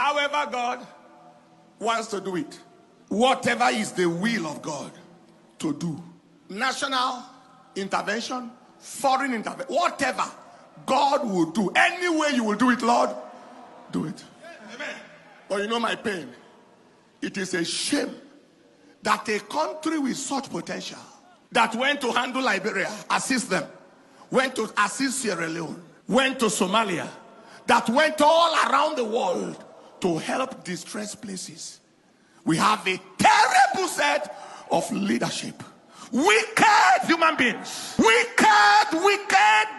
However God wants to do it. Whatever is the will of God to do. National intervention, foreign intervention, whatever God will do. Any way you will do it, Lord, do it. Amen. But you know my pain. It is a shame that a country with such potential that went to handle Liberia, assist them, went to assist Sierra Leone, went to Somalia, that went all around the world to help distressed places. We have a terrible set of leadership. Wicked human beings. Wicked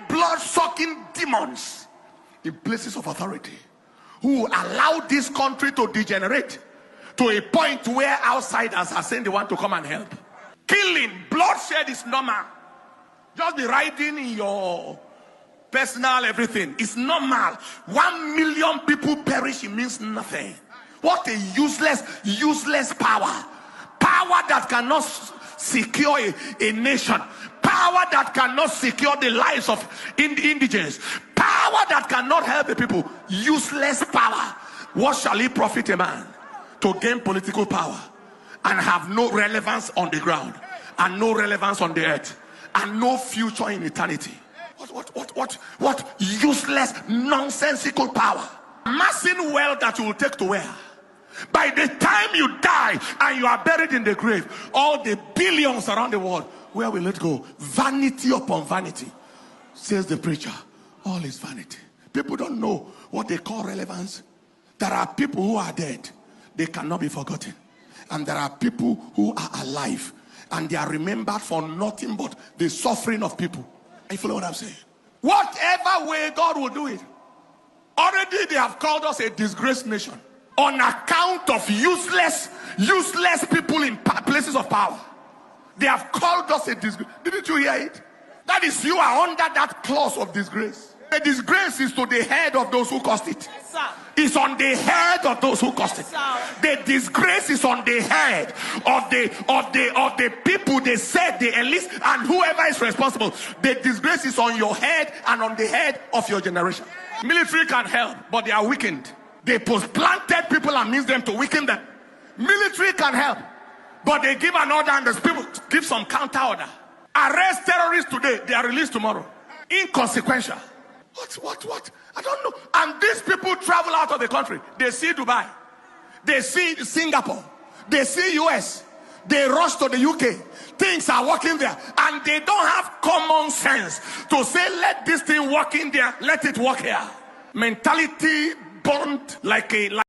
blood-sucking demons in places of authority who allow this country to degenerate to a point where outsiders are saying they want to come and help. Killing, bloodshed is normal. Just be riding in your personal everything. It's normal. 1 million people perish, it means nothing. What a useless power. Power that cannot secure a nation. Power that cannot secure the lives of indigents. Power that cannot help the people. Useless power. What shall it profit a man to gain political power and have no relevance on the ground and no relevance on the earth and no future in eternity? What useless, nonsensical power. Amassing wealth that you will take to where? By the time you die and you are buried in the grave, all the billions around the world, where will it go? Vanity upon vanity, says the preacher. All is vanity. People don't know what they call relevance. There are people who are dead, they cannot be forgotten. And there are people who are alive and they are remembered for nothing but the suffering of people. You follow what I'm saying? Whatever way God will do it. Already they have called us a disgraced nation on account of useless people in places of power. They have called us a disgrace. Didn't you hear it? That is, you are under that clause of disgrace. The disgrace is to the head of those who caused it. Yes, sir. It's on the head of those who caused it. Yes, the disgrace is on the head of the people they said they enlist and whoever is responsible. The disgrace is on your head and on the head of your generation. Military can help, but they are weakened. They post-planted people and means them to weaken them. Military can help, but they give an order and the people give some counter order. Arrest terrorists today, they are released tomorrow. Inconsequential. What? I don't know. And these people travel out of the country. They see Dubai. They see Singapore. They see US. They rush to the UK. Things are working there. And they don't have common sense to say, let this thing work in there, let it work here. Mentality burnt like a